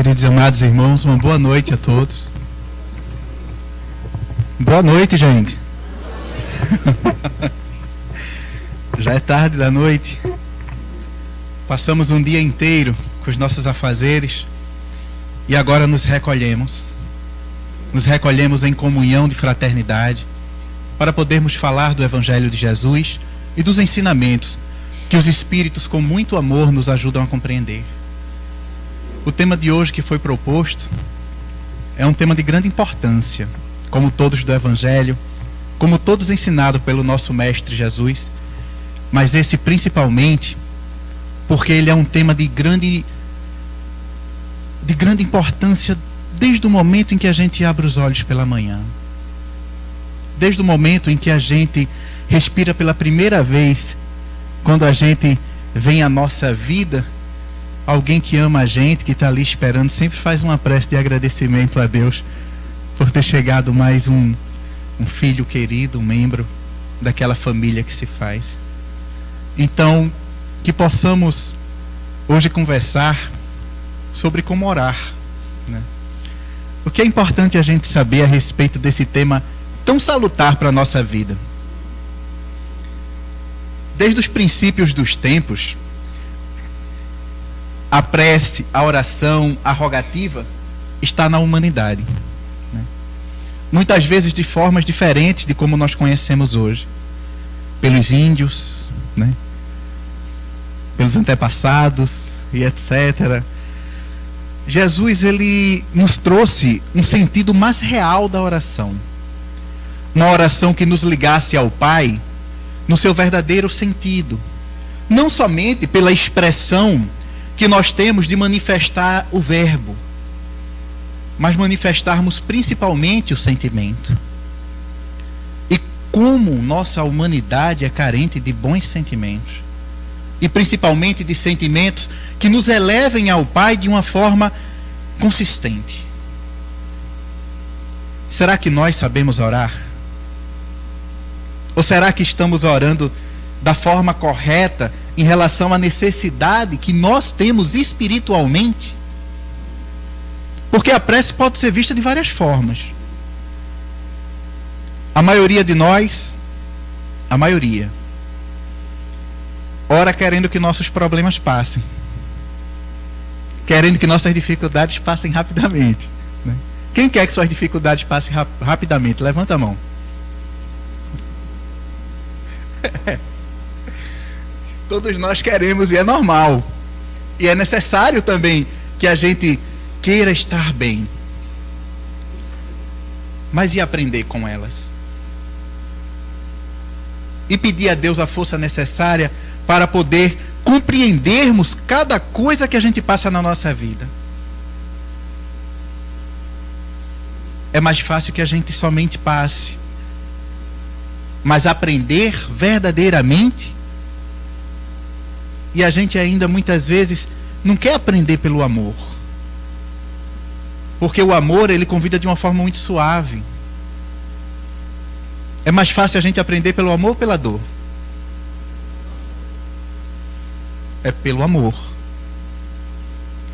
Queridos e amados irmãos, uma boa noite a todos. Boa noite, gente. Já é tarde da noite. Passamos um dia inteiro com os nossos afazeres e agora nos recolhemos. Nos recolhemos em comunhão de fraternidade para podermos falar do Evangelho de Jesus e dos ensinamentos que os Espíritos com muito amor nos ajudam a compreender. O tema de hoje que foi proposto é um tema de grande importância, como todos do Evangelho, como todos ensinados pelo nosso Mestre Jesus, mas esse principalmente porque ele é um tema de grande importância desde o momento em que a gente abre os olhos pela manhã. Desde o momento em que a gente respira pela primeira vez, quando a gente vem à nossa vida, alguém que ama a gente, que está ali esperando, sempre faz uma prece de agradecimento a Deus por ter chegado mais um filho querido, um membro daquela família que se faz. Então, que possamos hoje conversar sobre como orar, né? O que é importante a gente saber a respeito desse tema tão salutar para a nossa vida. Desde os princípios dos tempos, a prece, a oração, a rogativa está na humanidade, né? Muitas vezes de formas diferentes de como nós conhecemos hoje. Pelos índios, né? Pelos antepassados e etc. Jesus, ele nos trouxe um sentido mais real da oração. Uma oração que nos ligasse ao Pai no seu verdadeiro sentido. Não somente pela expressão que nós temos de manifestar o verbo, mas manifestarmos principalmente o sentimento. E como nossa humanidade é carente de bons sentimentos, e principalmente de sentimentos que nos elevem ao Pai de uma forma consistente. Será que nós sabemos orar? Ou será que estamos orando da forma correta em relação à necessidade que nós temos espiritualmente? Porque a prece pode ser vista de várias formas. A maioria de nós, ora querendo que nossos problemas passem, querendo que nossas dificuldades passem rapidamente, né? Quem quer que suas dificuldades passem rapidamente? Levanta a mão. Todos nós queremos, e é normal. E é necessário também que a gente queira estar bem. Mas e aprender com elas? E pedir a Deus a força necessária para poder compreendermos cada coisa que a gente passa na nossa vida. É mais fácil que a gente somente passe. Mas aprender verdadeiramente, e a gente ainda muitas vezes não quer aprender pelo amor. Porque o amor, ele convida de uma forma muito suave. É mais fácil a gente aprender pelo amor ou pela dor? É pelo amor.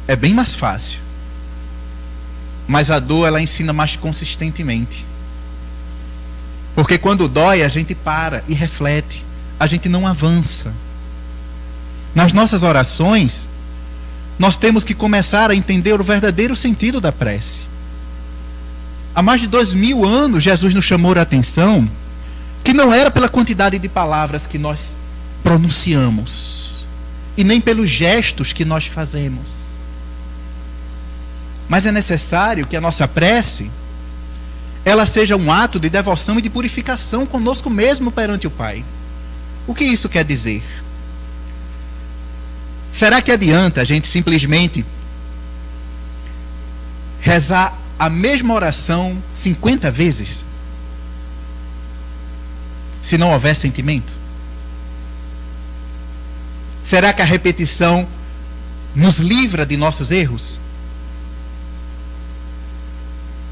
É bem mais fácil. Mas a dor, ela ensina mais consistentemente. Porque quando dói, a gente para e reflete. A gente não avança. Nas nossas orações, nós temos que começar a entender o verdadeiro sentido da prece. Há mais de 2000 anos, Jesus nos chamou a atenção que não era pela quantidade de palavras que nós pronunciamos, e nem pelos gestos que nós fazemos. Mas é necessário que a nossa prece, ela seja um ato de devoção e de purificação conosco mesmo perante o Pai. O que isso quer dizer? Será que adianta a gente simplesmente rezar a mesma oração 50 vezes? Se não houver sentimento? Será que a repetição nos livra de nossos erros?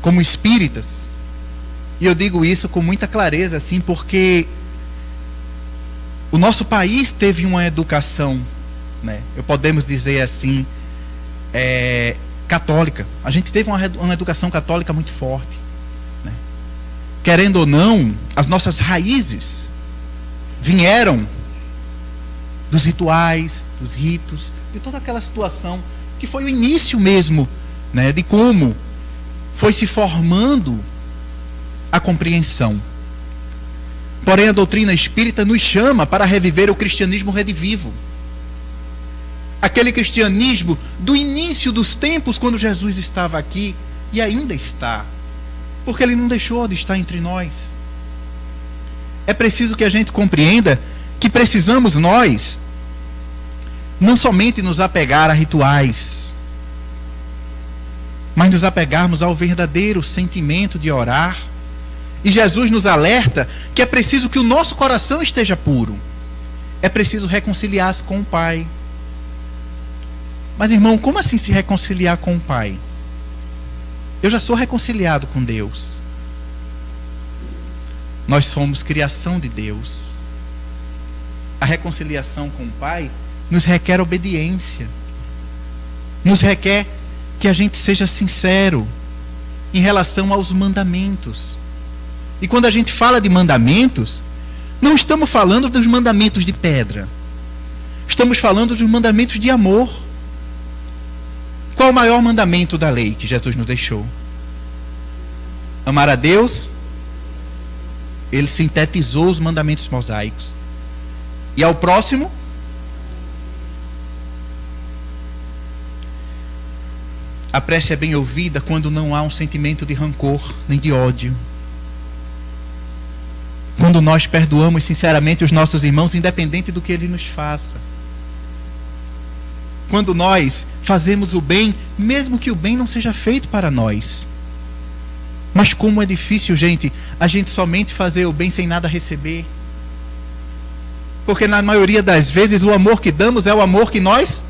Como espíritas, e eu digo isso com muita clareza, assim, porque o nosso país teve uma educação, né? Podemos dizer assim, católica. A gente teve uma educação católica muito forte, né? Querendo ou não, as nossas raízes vieram dos rituais, dos ritos, de toda aquela situação que foi o início mesmo, né, de como foi se formando a compreensão. Porém, a doutrina espírita nos chama para reviver o cristianismo redivivo. Aquele cristianismo do início dos tempos, quando Jesus estava aqui, e ainda está, porque ele não deixou de estar entre nós. É preciso que a gente compreenda que precisamos nós não somente nos apegar a rituais, mas nos apegarmos ao verdadeiro sentimento de orar. E Jesus nos alerta que é preciso que o nosso coração esteja puro. É preciso reconciliar-se com o Pai. Mas, irmão, como assim se reconciliar com o Pai? Eu já sou reconciliado com Deus. Nós somos criação de Deus. A reconciliação com o Pai nos requer obediência. Nos requer que a gente seja sincero em relação aos mandamentos. E quando a gente fala de mandamentos, não estamos falando dos mandamentos de pedra. Estamos falando dos mandamentos de amor. Qual o maior mandamento da lei que Jesus nos deixou? Amar a Deus. Ele sintetizou os mandamentos mosaicos. E ao próximo? A prece é bem ouvida quando não há um sentimento de rancor nem de ódio. Quando nós perdoamos sinceramente os nossos irmãos, independente do que ele nos faça. Quando nós fazemos o bem, mesmo que o bem não seja feito para nós. Mas como é difícil, gente, a gente somente fazer o bem sem nada receber. Porque na maioria das vezes o amor que damos é o amor que nós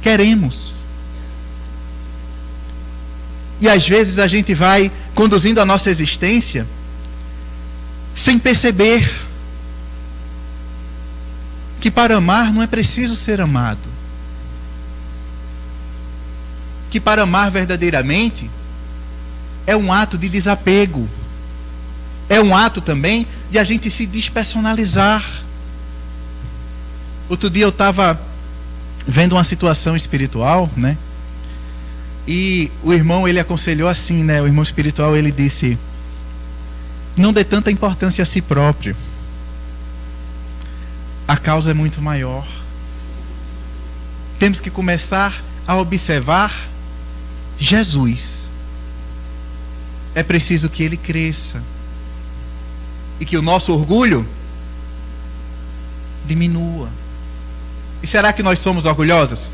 queremos. E às vezes a gente vai conduzindo a nossa existência sem perceber que para amar não é preciso ser amado. Que para amar verdadeiramente é um ato de desapego. É um ato também de a gente se despersonalizar. Outro dia eu estava vendo uma situação espiritual, né? E o irmão, ele aconselhou assim, né? O irmão espiritual, ele disse: não dê tanta importância a si próprio. A causa é muito maior. Temos que começar a observar Jesus. É preciso que ele cresça. E que o nosso orgulho diminua. E será que nós somos orgulhosos?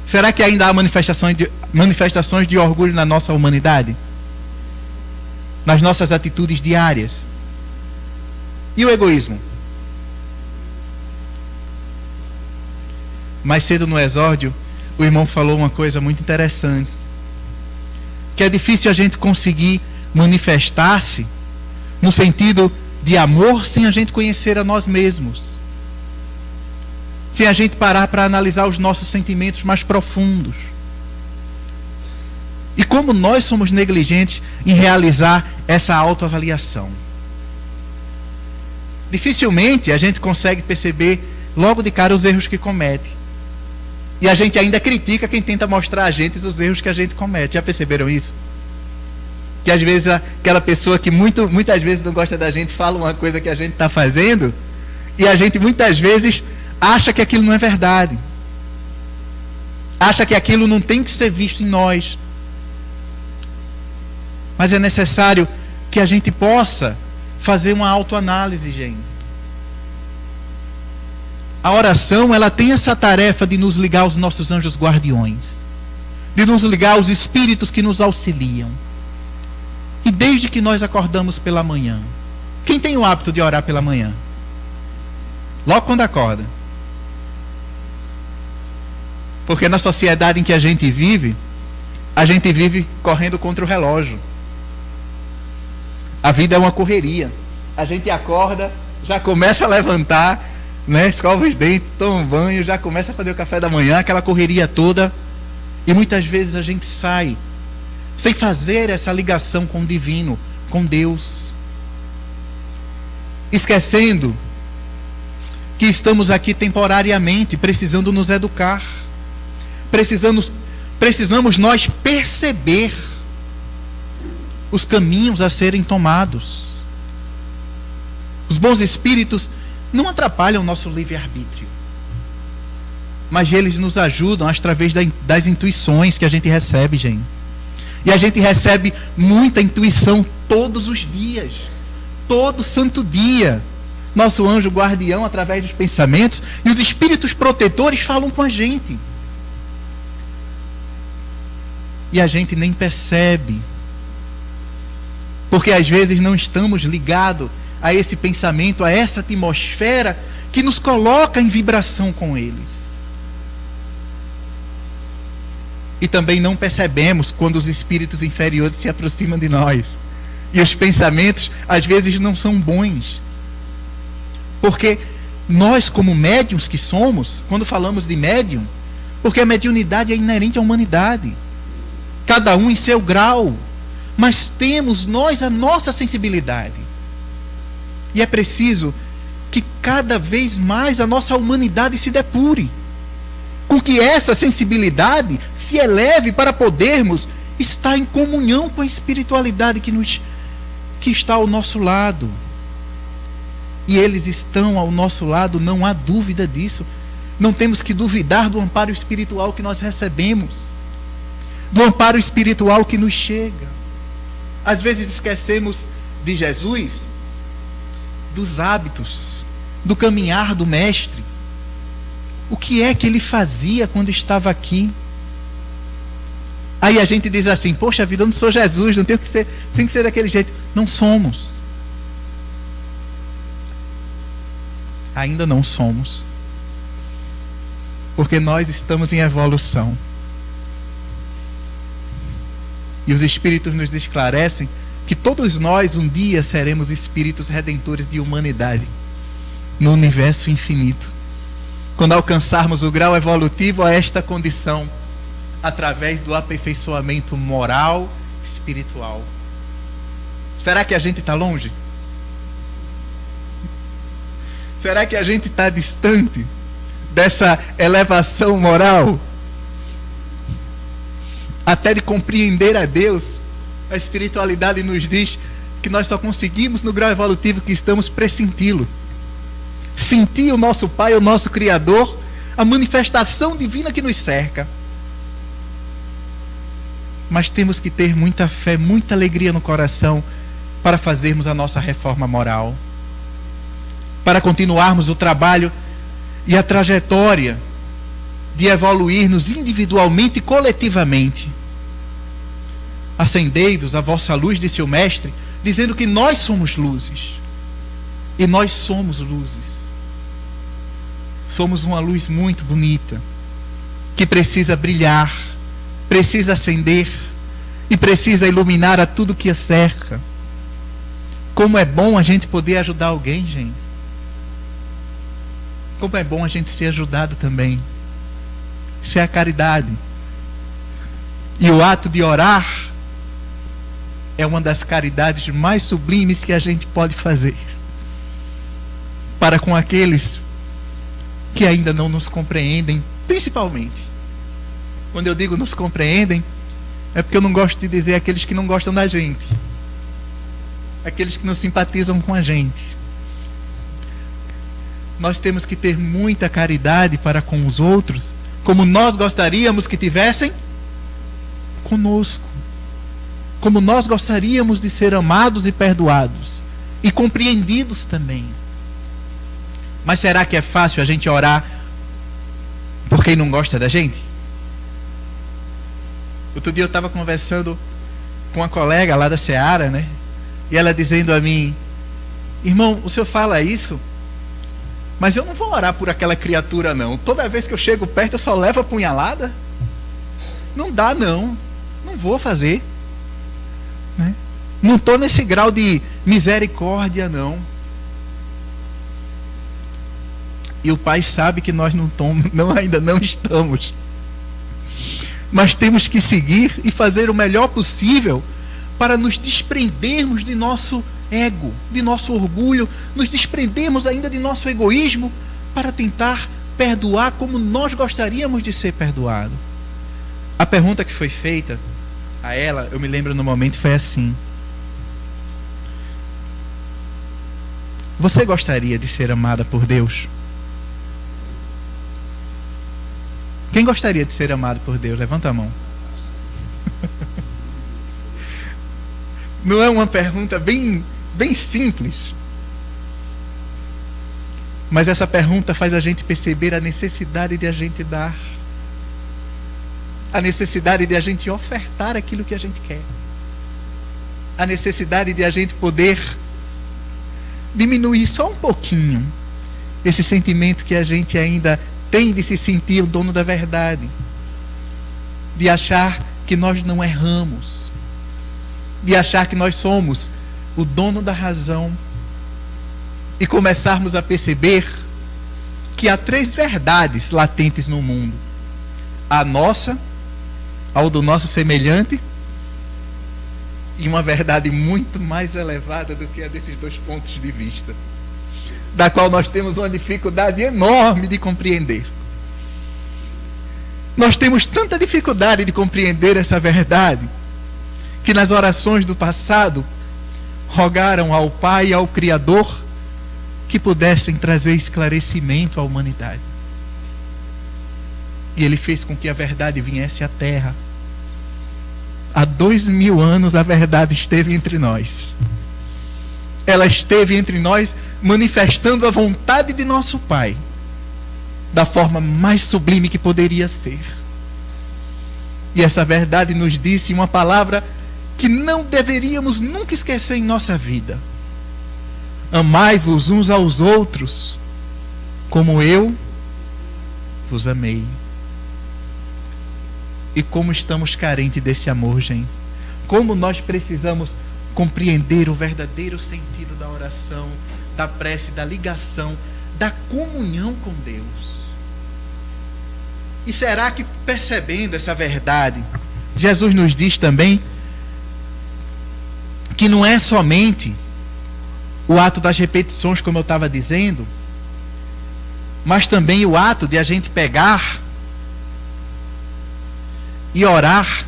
Será que ainda há manifestações de orgulho na nossa humanidade? Nas nossas atitudes diárias? E o egoísmo? Mais cedo no exórdio, o irmão falou uma coisa muito interessante. Que é difícil a gente conseguir manifestar-se no sentido de amor sem a gente conhecer a nós mesmos. Sem a gente parar para analisar os nossos sentimentos mais profundos. E como nós somos negligentes em realizar essa autoavaliação. Dificilmente a gente consegue perceber logo de cara os erros que comete. E a gente ainda critica quem tenta mostrar a gente os erros que a gente comete. Já perceberam isso? Que às vezes aquela pessoa que muitas vezes não gosta da gente fala uma coisa que a gente está fazendo, e a gente muitas vezes acha que aquilo não é verdade. Acha que aquilo não tem que ser visto em nós. Mas é necessário que a gente possa fazer uma autoanálise, gente. A oração, ela tem essa tarefa de nos ligar aos nossos anjos guardiões. De nos ligar aos espíritos que nos auxiliam. E desde que nós acordamos pela manhã. Quem tem o hábito de orar pela manhã? Logo quando acorda. Porque na sociedade em que a gente vive correndo contra o relógio. A vida é uma correria. A gente acorda, já começa a levantar, né? Escova os dentes, toma um banho, já começa a fazer o café da manhã, aquela correria toda. E muitas vezes a gente sai sem fazer essa ligação com o divino, com Deus. Esquecendo que estamos aqui temporariamente, precisando nos educar. Precisamos nós perceber os caminhos a serem tomados. Os bons espíritos não atrapalham o nosso livre-arbítrio, mas eles nos ajudam através das intuições que a gente recebe, gente. E a gente recebe muita intuição todos os dias, todo santo dia. Nosso anjo guardião, através dos pensamentos, e os espíritos protetores falam com a gente. E a gente nem percebe, porque às vezes não estamos ligados a esse pensamento, a essa atmosfera que nos coloca em vibração com eles. E também não percebemos quando os espíritos inferiores se aproximam de nós. E os pensamentos às vezes não são bons. Porque nós, como médiuns que somos, quando falamos de médium, porque a mediunidade é inerente à humanidade, cada um em seu grau, mas temos nós a nossa sensibilidade. E é preciso que cada vez mais a nossa humanidade se depure, com que essa sensibilidade se eleve para podermos estar em comunhão com a espiritualidade que está ao nosso lado. E eles estão ao nosso lado, não há dúvida disso. Não temos que duvidar do amparo espiritual que nós recebemos, do amparo espiritual que nos chega. Às vezes esquecemos de Jesus, dos hábitos, do caminhar do Mestre. O que é que ele fazia quando estava aqui? Aí a gente diz assim: poxa vida, eu não sou Jesus, não tenho que ser daquele jeito. Não somos. Ainda não somos. Porque nós estamos em evolução. E os Espíritos nos esclarecem que todos nós um dia seremos espíritos redentores de humanidade no universo infinito, quando alcançarmos o grau evolutivo a esta condição, através do aperfeiçoamento moral, espiritual. Será que a gente está longe? Será que a gente está distante dessa elevação moral? Até de compreender a Deus, a espiritualidade nos diz que nós só conseguimos no grau evolutivo que estamos pressenti-lo. Sentir o nosso Pai, o nosso Criador, a manifestação divina que nos cerca. Mas temos que ter muita fé, muita alegria no coração para fazermos a nossa reforma moral, para continuarmos o trabalho e a trajetória de evoluir-nos individualmente e coletivamente. Acendei-vos a vossa luz, disse o Mestre, dizendo que nós somos luzes. E nós somos luzes. Somos uma luz muito bonita, que precisa brilhar, precisa acender e precisa iluminar a tudo que a cerca. Como é bom a gente poder ajudar alguém, gente. Como é bom a gente ser ajudado também. Isso é a caridade. E o ato de orar é uma das caridades mais sublimes que a gente pode fazer para com aqueles que ainda não nos compreendem, principalmente. Quando eu digo nos compreendem, é porque eu não gosto de dizer aqueles que não gostam da gente, aqueles que não simpatizam com a gente. Nós temos que ter muita caridade para com os outros, como nós gostaríamos que tivessem conosco, como nós gostaríamos de ser amados e perdoados e compreendidos também. Mas será que é fácil a gente orar por quem não gosta da gente? Outro dia eu estava conversando com uma colega lá da Seara, né? E ela dizendo a mim: irmão, o senhor fala isso, mas eu não vou orar por aquela criatura não. Toda vez que eu chego perto eu só levo a punhalada. Não dá não. Não vou fazer, né? Não estou nesse grau de misericórdia não. E o Pai sabe que nós ainda não estamos. Mas temos que seguir e fazer o melhor possível para nos desprendermos de nosso ego, de nosso orgulho, nos desprendermos ainda de nosso egoísmo para tentar perdoar como nós gostaríamos de ser perdoado. A pergunta que foi feita a ela, eu me lembro no momento, foi assim: você gostaria de ser amada por Deus? Quem gostaria de ser amado por Deus? Levanta a mão. Não é uma pergunta bem simples? Mas essa pergunta faz a gente perceber a necessidade de a gente dar. A necessidade de a gente ofertar aquilo que a gente quer. A necessidade de a gente poder diminuir só um pouquinho esse sentimento que a gente ainda tem de se sentir o dono da verdade, de achar que nós não erramos, de achar que nós somos o dono da razão, e começarmos a perceber que há 3 verdades latentes no mundo: a nossa, ao do nosso semelhante, e uma verdade muito mais elevada do que a desses 2 pontos de vista, da qual nós temos uma dificuldade enorme de compreender. Nós temos tanta dificuldade de compreender essa verdade, que nas orações do passado rogaram ao Pai e ao Criador que pudessem trazer esclarecimento à humanidade. E Ele fez com que a verdade viesse à Terra. Há 2000 anos a verdade esteve entre nós. Ela esteve entre nós manifestando a vontade de nosso Pai da forma mais sublime que poderia ser. E essa verdade nos disse uma palavra que não deveríamos nunca esquecer em nossa vida: amai-vos uns aos outros como eu vos amei. E como estamos carentes desse amor, gente. Como nós precisamos compreender o verdadeiro sentido da oração, da prece, da ligação, da comunhão com Deus. E será que, percebendo essa verdade, Jesus nos diz também que não é somente o ato das repetições, como eu estava dizendo, mas também o ato de a gente pegar e orar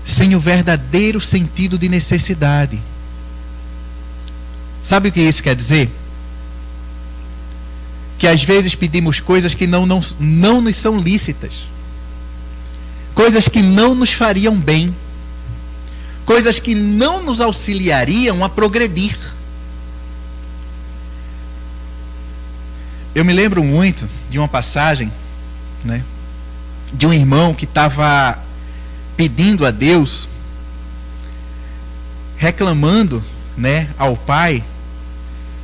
sem o verdadeiro sentido de necessidade. Sabe o que isso quer dizer? Que às vezes pedimos coisas que não nos são lícitas, coisas que não nos fariam bem, coisas que não nos auxiliariam a progredir. Eu me lembro muito de uma passagem, né, de um irmão que estava pedindo a Deus, reclamando, né, ao Pai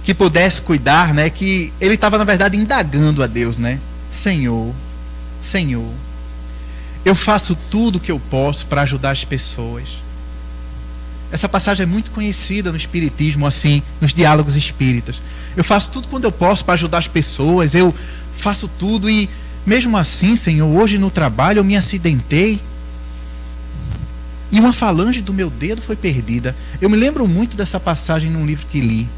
que pudesse cuidar, né, que ele estava na verdade indagando a Deus, né: Senhor, eu faço tudo o que eu posso para ajudar as pessoas. Essa passagem é muito conhecida no Espiritismo, assim, nos diálogos espíritas. Eu faço tudo quando eu posso para ajudar as pessoas, eu faço tudo e mesmo assim, Senhor, hoje no trabalho eu me acidentei e uma falange do meu dedo foi perdida. Eu me lembro muito dessa passagem num livro que li.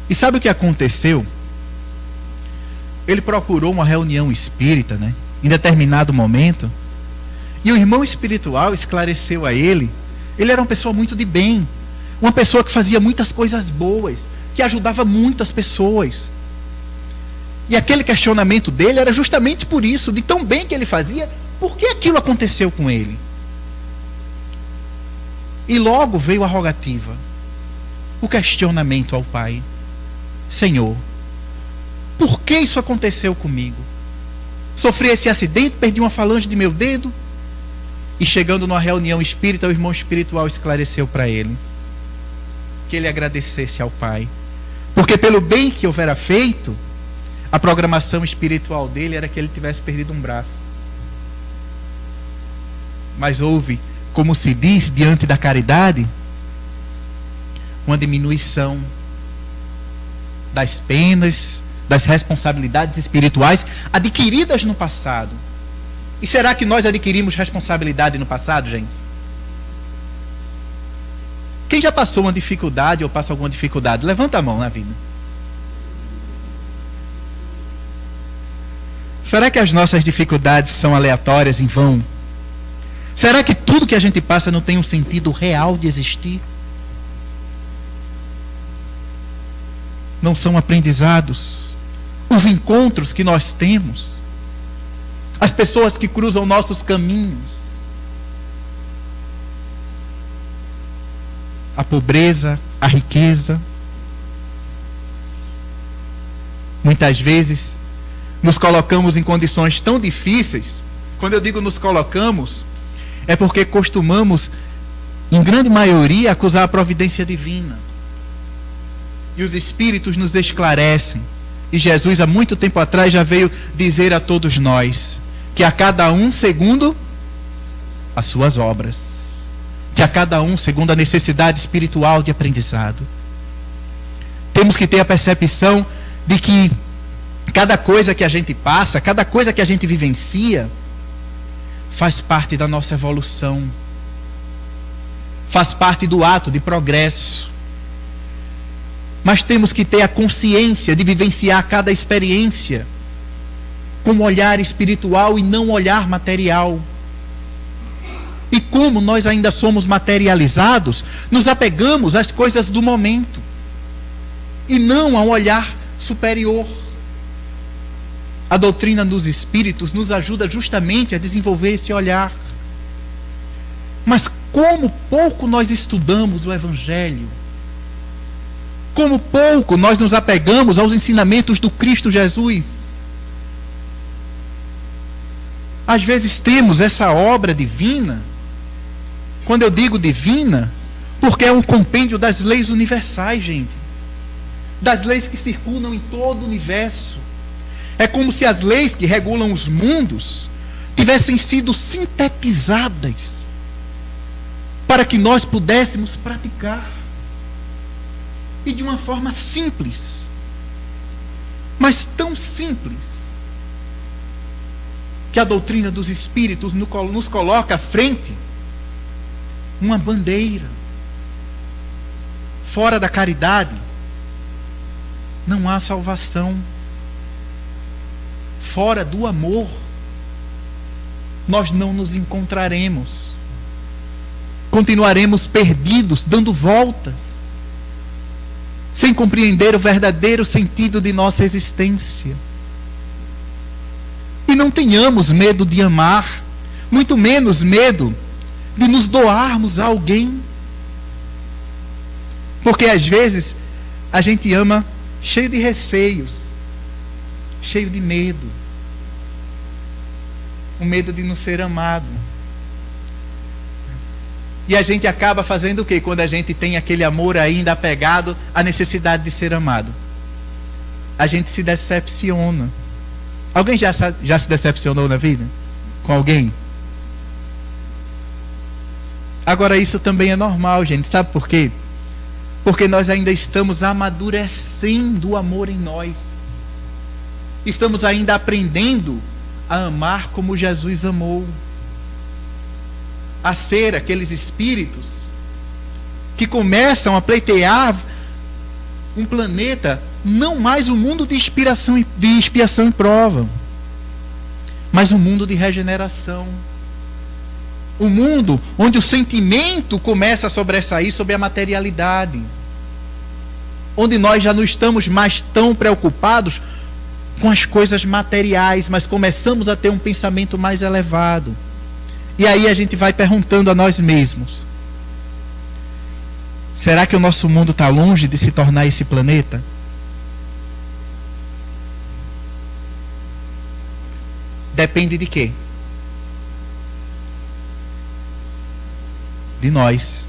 E sabe o que aconteceu? Ele procurou uma reunião espírita, né, em determinado momento, e o irmão espiritual esclareceu a ele. Ele era uma pessoa muito de bem, uma pessoa que fazia muitas coisas boas, que ajudava muitas pessoas. E aquele questionamento dele era justamente por isso, de tão bem que ele fazia, por que aquilo aconteceu com ele? E logo veio a rogativa, o questionamento ao Pai: Senhor, por que isso aconteceu comigo? Sofri esse acidente, perdi uma falange de meu dedo. E chegando numa reunião espírita, o irmão espiritual esclareceu para ele que ele agradecesse ao Pai, porque pelo bem que houvera feito, a programação espiritual dele era que ele tivesse perdido um braço. Mas houve, como se diz, diante da caridade, uma diminuição das penas, das responsabilidades espirituais adquiridas no passado. E será que nós adquirimos responsabilidade no passado, gente? Quem já passou uma dificuldade ou passa alguma dificuldade? Levanta a mão na vida. Será que as nossas dificuldades são aleatórias, em vão? Será que tudo que a gente passa não tem um sentido real de existir? Não são aprendizados os encontros que nós temos, as pessoas que cruzam nossos caminhos, a pobreza, a riqueza. Muitas vezes nos colocamos em condições tão difíceis. Quando eu digo nos colocamos, é porque costumamos, em grande maioria, acusar a providência divina. E os Espíritos nos esclarecem. E Jesus, há muito tempo atrás, já veio dizer a todos nós que a cada um segundo as suas obras. Que a cada um segundo a necessidade espiritual de aprendizado. Temos que ter a percepção de que cada coisa que a gente passa, cada coisa que a gente vivencia, faz parte da nossa evolução. Faz parte do ato de progresso. Mas temos que ter a consciência de vivenciar cada experiência com um olhar espiritual e não um olhar material. E como nós ainda somos materializados, nos apegamos às coisas do momento e não a um olhar superior. A doutrina dos Espíritos nos ajuda justamente a desenvolver esse olhar. Mas como pouco nós estudamos o Evangelho, como pouco nós nos apegamos aos ensinamentos do Cristo Jesus. Às vezes temos essa obra divina. Quando eu digo divina, porque é um compêndio das leis universais, gente. Das leis que circulam em todo o universo. É como se as leis que regulam os mundos tivessem sido sintetizadas para que nós pudéssemos praticar. E de uma forma simples. Mas tão simples que a doutrina dos Espíritos nos coloca à frente uma bandeira. Fora da caridade não há salvação. Fora do amor nós não nos encontraremos. Continuaremos perdidos, dando voltas, sem compreender o verdadeiro sentido de nossa existência. E não tenhamos medo de amar, muito menos medo de nos doarmos a alguém. Porque às vezes a gente ama cheio de receios, cheio de medo. O medo de não ser amado. E a gente acaba fazendo o quê? Quando a gente tem aquele amor ainda apegado à necessidade de ser amado. A gente se decepciona. Alguém já se decepcionou na vida? Com alguém? Agora isso também é normal, gente. Sabe por quê? Porque nós ainda estamos amadurecendo o amor em nós. Estamos ainda aprendendo a amar como Jesus amou. A ser aqueles espíritos que começam a pleitear um planeta, não mais um mundo de expiação e prova, mas um mundo de regeneração. Um mundo onde o sentimento começa a sobressair sobre a materialidade. Onde nós já não estamos mais tão preocupados com as coisas materiais, mas começamos a ter um pensamento mais elevado. E aí a gente vai perguntando a nós mesmos: será que o nosso mundo está longe de se tornar esse planeta? Depende de quê? De nós.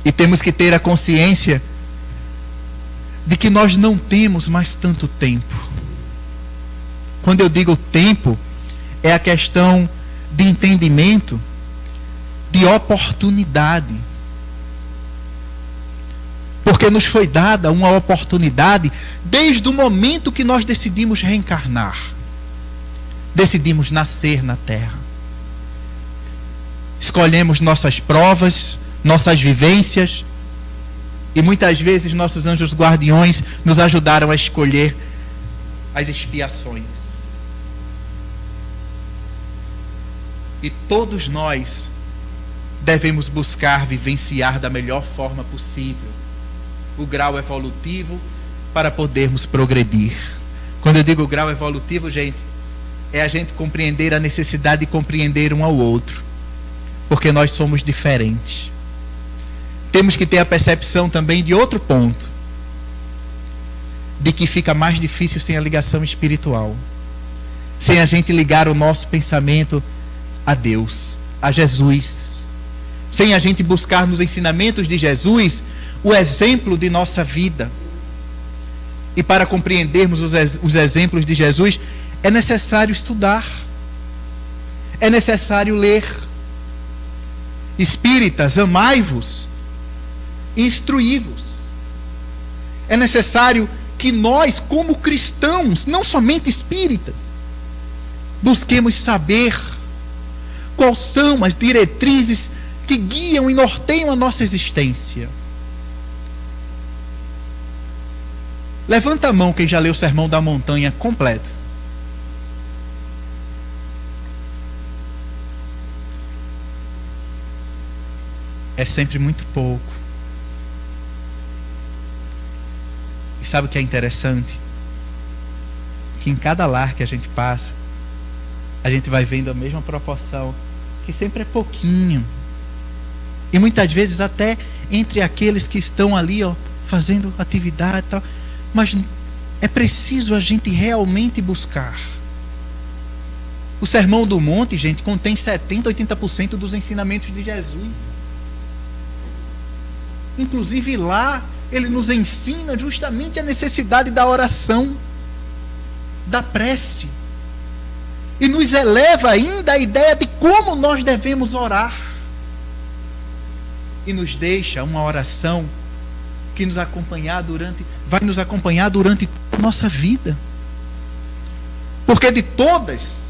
E temos que ter a consciência de que nós não temos mais tanto tempo. Quando eu digo tempo, é a questão de entendimento, de oportunidade. Porque porque nos foi dada uma oportunidade desde o momento que nós decidimos reencarnar. Decidimos nascer na Terra. Escolhemos nossas provas, nossas vivências, e muitas vezes nossos anjos guardiões nos ajudaram a escolher as expiações. E todos nós devemos buscar vivenciar da melhor forma possível o grau evolutivo para podermos progredir. Quando eu digo grau evolutivo, gente, é a gente compreender a necessidade de compreender um ao outro, porque nós somos diferentes. Temos que ter a percepção também de outro ponto, de que fica mais difícil sem a ligação espiritual, sem a gente ligar o nosso pensamento a Deus, a Jesus, sem a gente buscar nos ensinamentos de Jesus o exemplo de nossa vida. E para compreendermos os exemplos de Jesus, é necessário estudar, é necessário ler. Espíritas, amai-vos, instruí-vos. É necessário que nós, como cristãos, não somente espíritas, busquemos saber quais são as diretrizes que guiam e norteiam a nossa existência. Levanta a mão quem já leu o Sermão da Montanha completo. É sempre muito pouco. E sabe o que é interessante? Que em cada lar que a gente passa, a gente vai vendo a mesma proporção, que sempre é pouquinho. E muitas vezes até entre aqueles que estão ali, fazendo atividade e tal. Mas é preciso a gente realmente buscar. O Sermão do Monte, gente, contém 70%, 80% dos ensinamentos de Jesus. Inclusive lá, ele nos ensina justamente a necessidade da oração, da prece. E nos eleva ainda a ideia de como nós devemos orar. E nos deixa uma oração que vai nos acompanhar durante toda a nossa vida. Porque de todas,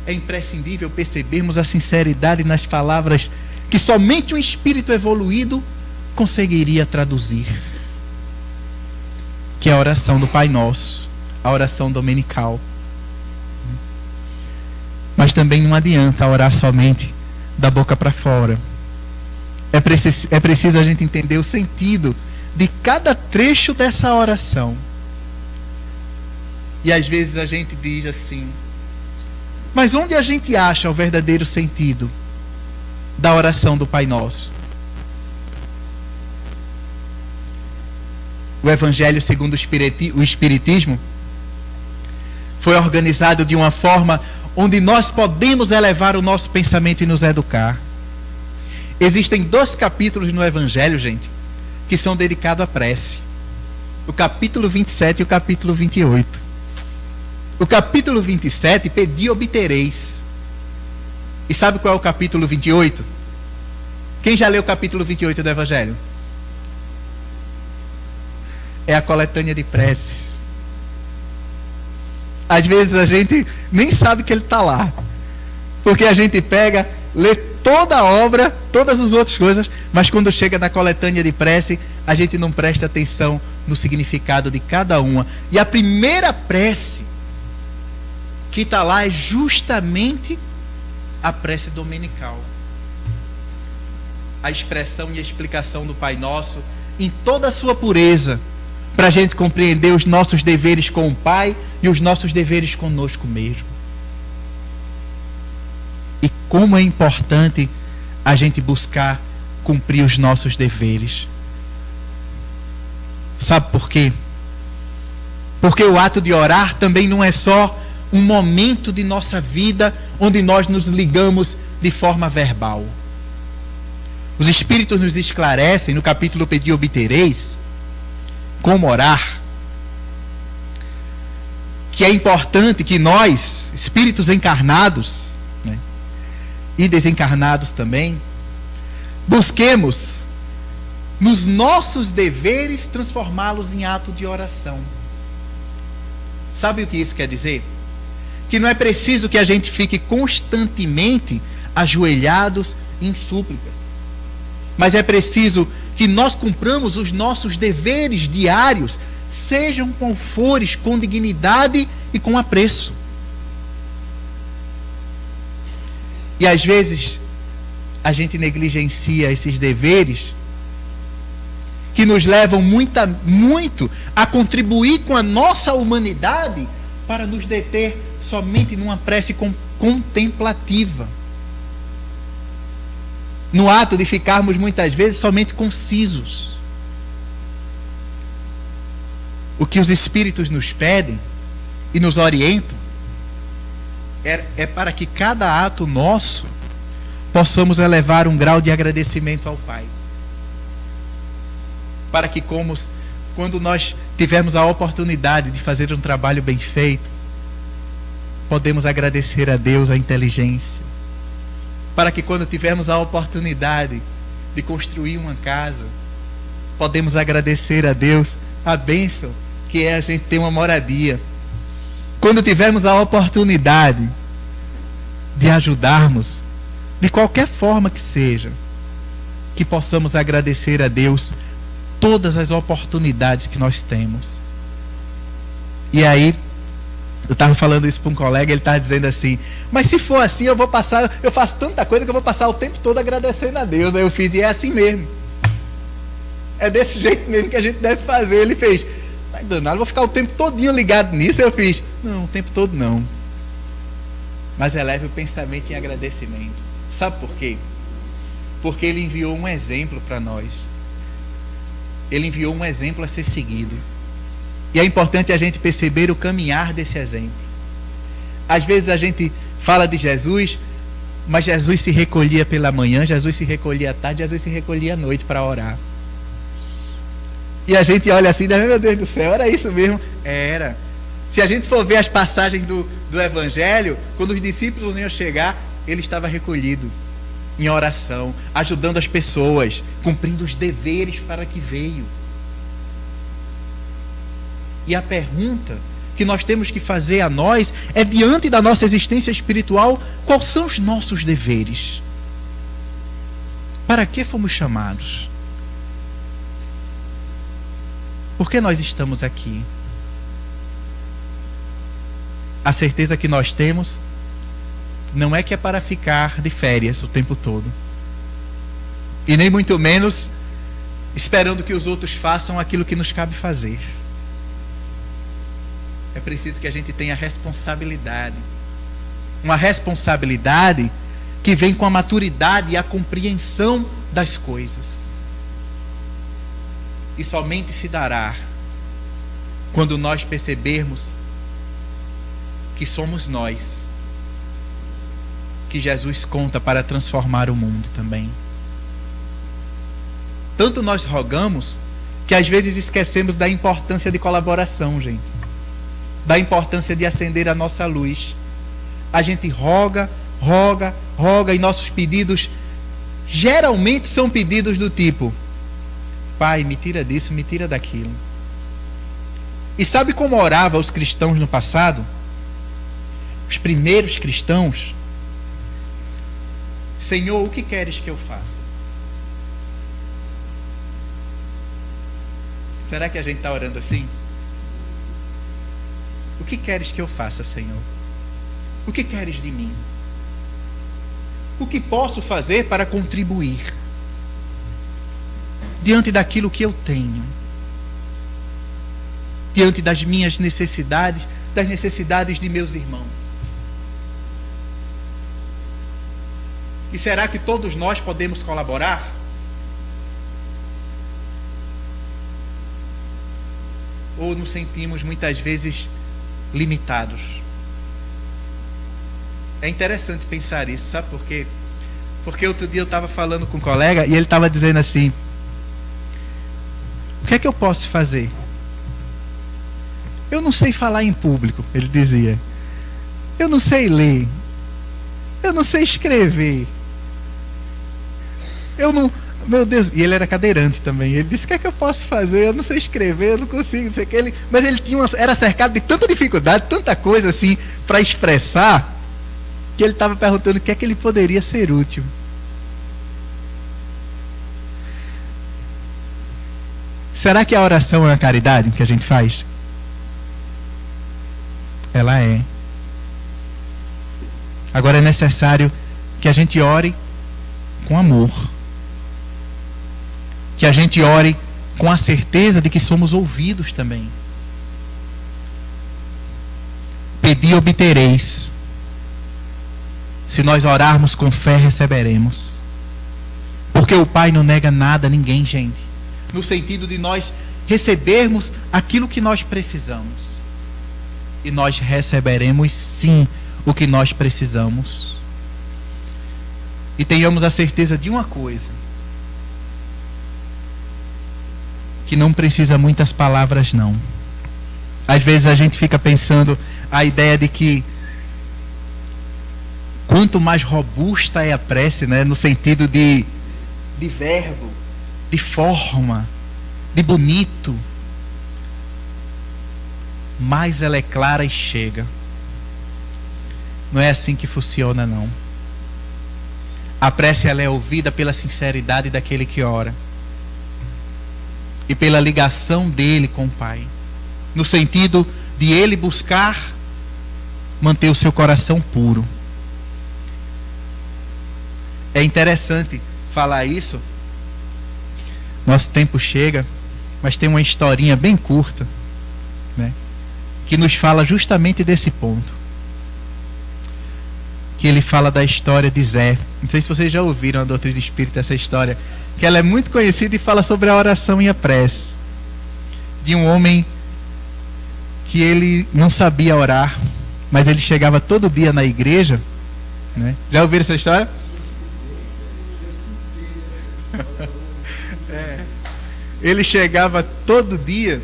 é imprescindível percebermos a sinceridade nas palavras que somente um espírito evoluído conseguiria traduzir. Que é a oração do Pai Nosso, a oração dominical. Mas também não adianta orar somente da boca para fora. É preciso a gente entender o sentido de cada trecho dessa oração. E às vezes a gente diz assim: mas onde a gente acha o verdadeiro sentido da oração do Pai Nosso? O Evangelho segundo o Espiritismo foi organizado de uma forma onde nós podemos elevar o nosso pensamento e nos educar. Existem 2 capítulos no Evangelho, gente, que são dedicados à prece. O capítulo 27 e o capítulo 28. O capítulo 27, pedi obtereis. E sabe qual é o capítulo 28? Quem já leu o capítulo 28 do Evangelho? É a coletânea de preces. Às vezes a gente nem sabe que ele está lá. Porque a gente pega, lê toda a obra, todas as outras coisas, mas quando chega na coletânea de prece, a gente não presta atenção no significado de cada uma. E a primeira prece que está lá é justamente a prece dominical. A expressão e a explicação do Pai Nosso em toda a sua pureza, para a gente compreender os nossos deveres com o Pai e os nossos deveres conosco mesmo. E como é importante a gente buscar cumprir os nossos deveres. Sabe por quê? Porque o ato de orar também não é só um momento de nossa vida onde nós nos ligamos de forma verbal. Os Espíritos nos esclarecem no capítulo Pedi Obtereis como orar, que é importante que nós, espíritos encarnados, né, e desencarnados também, busquemos nos nossos deveres, transformá-los em ato de oração. Sabe o que isso quer dizer? Que não é preciso que a gente fique constantemente ajoelhados em súplicas, mas é preciso que nós cumpramos os nossos deveres diários, sejam qual fores, com dignidade e com apreço. E às vezes a gente negligencia esses deveres que nos levam muito a contribuir com a nossa humanidade para nos deter somente numa prece contemplativa. No ato de ficarmos muitas vezes somente concisos. O que os Espíritos nos pedem e nos orientam é para que cada ato nosso possamos elevar um grau de agradecimento ao Pai. Para que quando nós tivermos a oportunidade de fazer um trabalho bem feito, podemos agradecer a Deus a inteligência. Para que quando tivermos a oportunidade de construir uma casa, podemos agradecer a Deus a bênção que é a gente ter uma moradia. Quando tivermos a oportunidade de ajudarmos, de qualquer forma que seja, que possamos agradecer a Deus todas as oportunidades que nós temos. E aí, eu estava falando isso para um colega, ele estava dizendo assim, mas se for assim, eu faço tanta coisa que eu vou passar o tempo todo agradecendo a Deus. Aí eu fiz, e é assim mesmo. É desse jeito mesmo que a gente deve fazer. Ele fez, tá danado, vou ficar o tempo todinho ligado nisso. Eu fiz, não, o tempo todo não. Mas eleve o pensamento em agradecimento. Sabe por quê? Porque ele enviou um exemplo para nós. Ele enviou um exemplo a ser seguido. E é importante a gente perceber o caminhar desse exemplo. Às vezes a gente fala de Jesus, mas Jesus se recolhia pela manhã, Jesus se recolhia à tarde, Jesus se recolhia à noite para orar. E a gente olha assim, meu Deus do céu, era isso mesmo? Era. Se a gente for ver as passagens do Evangelho, quando os discípulos iam chegar, ele estava recolhido em oração, ajudando as pessoas, cumprindo os deveres para que veio. E a pergunta que nós temos que fazer a nós é, diante da nossa existência espiritual, quais são os nossos deveres? Para que fomos chamados? Por que nós estamos aqui? A certeza que nós temos não é que é para ficar de férias o tempo todo. E nem muito menos esperando que os outros façam aquilo que nos cabe fazer. É preciso que a gente tenha responsabilidade. Uma responsabilidade que vem com a maturidade e a compreensão das coisas. E somente se dará quando nós percebermos que somos nós que Jesus conta para transformar o mundo também. Tanto nós rogamos que às vezes esquecemos da importância de colaboração, gente. Da importância de acender a nossa luz. A gente roga e nossos pedidos geralmente são pedidos do tipo: Pai, me tira disso, me tira daquilo. E sabe como oravam os cristãos no passado? Os primeiros cristãos: Senhor, o que queres que eu faça? Será que a gente está orando assim? O que queres que eu faça, Senhor? O que queres de mim? O que posso fazer para contribuir diante daquilo que eu tenho? Diante das minhas necessidades, das necessidades de meus irmãos? E será que todos nós podemos colaborar? Ou nos sentimos muitas vezes limitados? É interessante pensar isso, sabe por quê? Porque outro dia eu estava falando com um colega e ele estava dizendo assim: o que é que eu posso fazer? Eu não sei falar em público, ele dizia. Eu não sei ler. Eu não sei escrever. Meu Deus, e ele era cadeirante também. Ele disse: o que é que eu posso fazer? Eu não sei escrever, eu não consigo, não sei o que. Mas ele era cercado de tanta dificuldade, tanta coisa assim para expressar, que ele estava perguntando o que é que ele poderia ser útil. Será que a oração é uma caridade que a gente faz? Ela é. Agora é necessário que a gente ore com amor. Que a gente ore com a certeza de que somos ouvidos também. Pedi e obtereis. Se nós orarmos com fé, receberemos. Porque o Pai não nega nada a ninguém, gente. No sentido de nós recebermos aquilo que nós precisamos. E nós receberemos sim o que nós precisamos. E tenhamos a certeza de uma coisa: que não precisa muitas palavras, não. Às vezes a gente fica pensando a ideia de que quanto mais robusta é a prece, né, no sentido de verbo, de forma, de bonito, mais ela é clara e chega. Não é assim que funciona, não. A prece, ela é ouvida pela sinceridade daquele que ora e pela ligação dele com o Pai, no sentido de ele buscar manter o seu coração puro. É interessante falar isso. Nosso tempo chega, mas tem uma historinha bem curta, né, que nos fala justamente desse ponto. Que ele fala da história de Zé. Não sei se vocês já ouviram a doutrina espírita, essa história, que ela é muito conhecida e fala sobre a oração e a prece. De um homem que ele não sabia orar, mas ele chegava todo dia na igreja, né? Já ouviram essa história? Ele chegava todo dia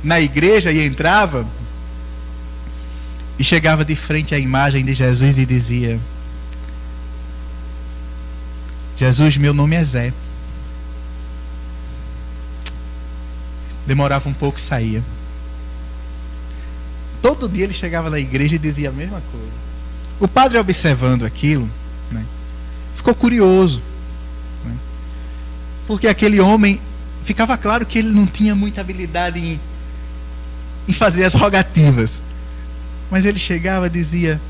na igreja e entrava e chegava de frente à imagem de Jesus e dizia: Jesus, meu nome é Zé. Demorava um pouco e saía. Todo dia ele chegava na igreja e dizia a mesma coisa. O padre, observando aquilo, né, ficou curioso, né, porque aquele homem, ficava claro que ele não tinha muita habilidade em fazer as rogativas. Mas ele chegava e dizia: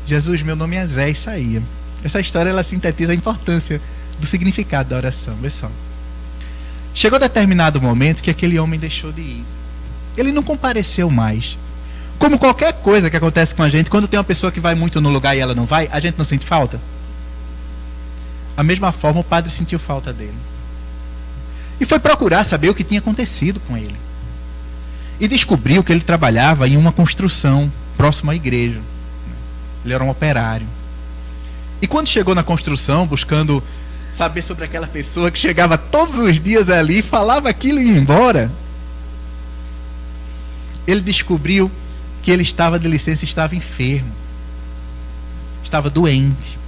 Jesus, meu nome é Zé, e saía. Essa história, ela sintetiza a importância do significado da oração. Vê só. Chegou determinado momento que aquele homem deixou de ir. Ele não compareceu mais. Como qualquer coisa que acontece com a gente, quando tem uma pessoa que vai muito no lugar e ela não vai, a gente não sente falta? Da mesma forma, o padre sentiu falta dele. E foi procurar saber o que tinha acontecido com ele. E descobriu que ele trabalhava em uma construção próxima à igreja. Ele era um operário. E quando chegou na construção, buscando saber sobre aquela pessoa que chegava todos os dias ali, falava aquilo e ia embora, ele descobriu que ele estava de licença, estava enfermo, estava doente.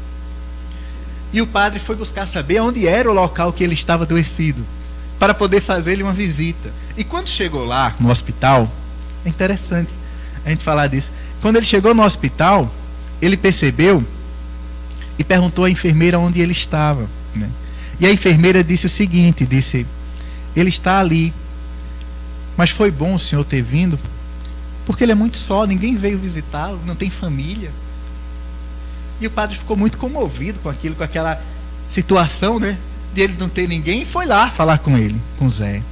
E o padre foi buscar saber onde era o local que ele estava adoecido, para poder fazer-lhe uma visita. E quando chegou lá no hospital, é interessante a gente falar disso. Quando ele chegou no hospital, ele percebeu e perguntou à enfermeira onde ele estava, né? E a enfermeira disse o seguinte, disse: ele está ali, mas foi bom o senhor ter vindo, porque ele é muito só, ninguém veio visitá-lo, não tem família. E o padre ficou muito comovido com aquilo, com aquela situação, né, de ele não ter ninguém, e foi lá falar com ele, com Zé.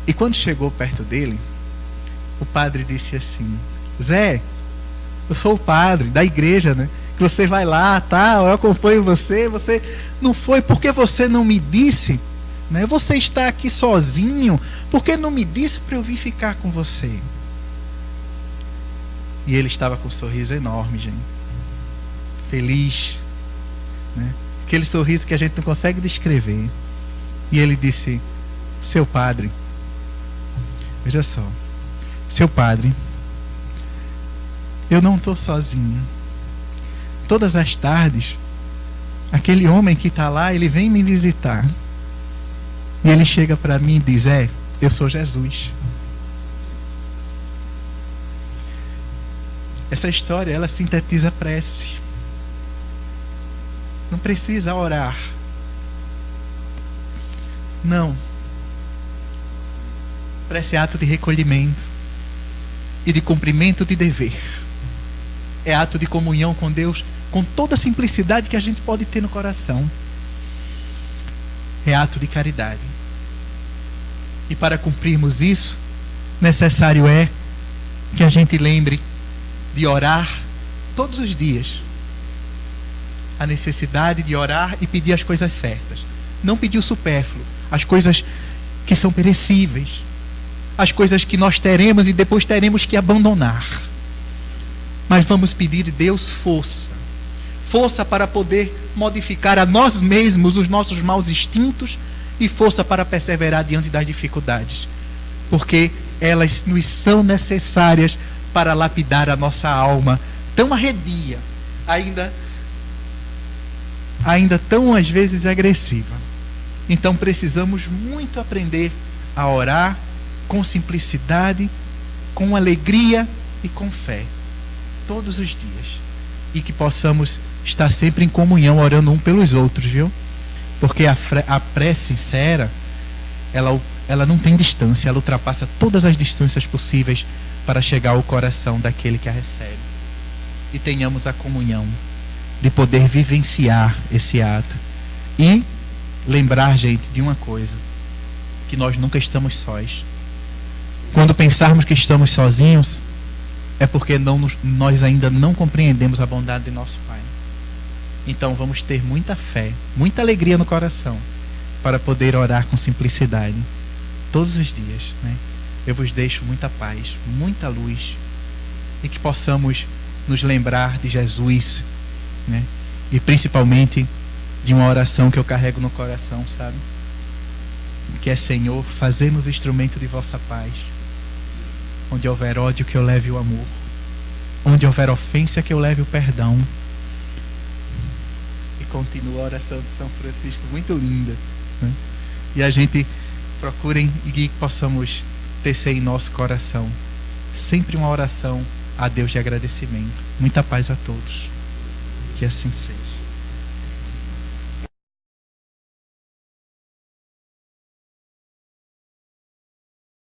E quando chegou perto dele, o padre disse assim: Zé, eu sou o padre da igreja, né, que você vai lá, tá, eu acompanho você, você não foi porque você não me disse, né, você está aqui sozinho, porque não me disse para eu vir ficar com você. E ele estava com um sorriso enorme, gente, feliz, né? Aquele sorriso que a gente não consegue descrever. E ele disse: seu padre, veja só, seu padre, eu não estou sozinho. Todas as tardes aquele homem que está lá, ele vem me visitar. E ele chega para mim e diz: eu sou Jesus. Essa história, ela sintetiza a prece. Não precisa orar. Não. Prece é ato de recolhimento e de cumprimento de dever. É ato de comunhão com Deus, com toda a simplicidade que a gente pode ter no coração. É ato de caridade. E para cumprirmos isso, necessário é que a gente lembre de orar todos os dias. A necessidade de orar e pedir as coisas certas. Não pedir o supérfluo, as coisas que são perecíveis, as coisas que nós teremos e depois teremos que abandonar. Mas vamos pedir de Deus força. Força para poder modificar a nós mesmos os nossos maus instintos e força para perseverar diante das dificuldades. Porque elas nos são necessárias para lapidar a nossa alma, tão arredia, ainda tão às vezes agressiva. Então precisamos muito aprender a orar com simplicidade, com alegria e com fé, todos os dias. E que possamos estar sempre em comunhão, orando um pelos outros, viu? Porque a prece sincera, ela não tem distância, ela ultrapassa todas as distâncias possíveis para chegar ao coração daquele que a recebe. E tenhamos a comunhão de poder vivenciar esse ato. E lembrar, gente, de uma coisa: que nós nunca estamos sós. Quando pensarmos que estamos sozinhos, é porque nós ainda não compreendemos a bondade de nosso Pai. Então vamos ter muita fé, muita alegria no coração, para poder orar com simplicidade todos os dias, né? Eu vos deixo muita paz, muita luz, e que possamos nos lembrar de Jesus, né? E principalmente de uma oração que eu carrego no coração, sabe? Que é: Senhor, fazei-nos instrumento de vossa paz. Onde houver ódio, que eu leve o amor. Onde houver ofensa, que eu leve o perdão. E continua a oração de São Francisco, muito linda, né? E a gente procurem e que possamos tecer em nosso coração sempre uma oração a Deus de agradecimento. Muita paz a todos. Que assim seja.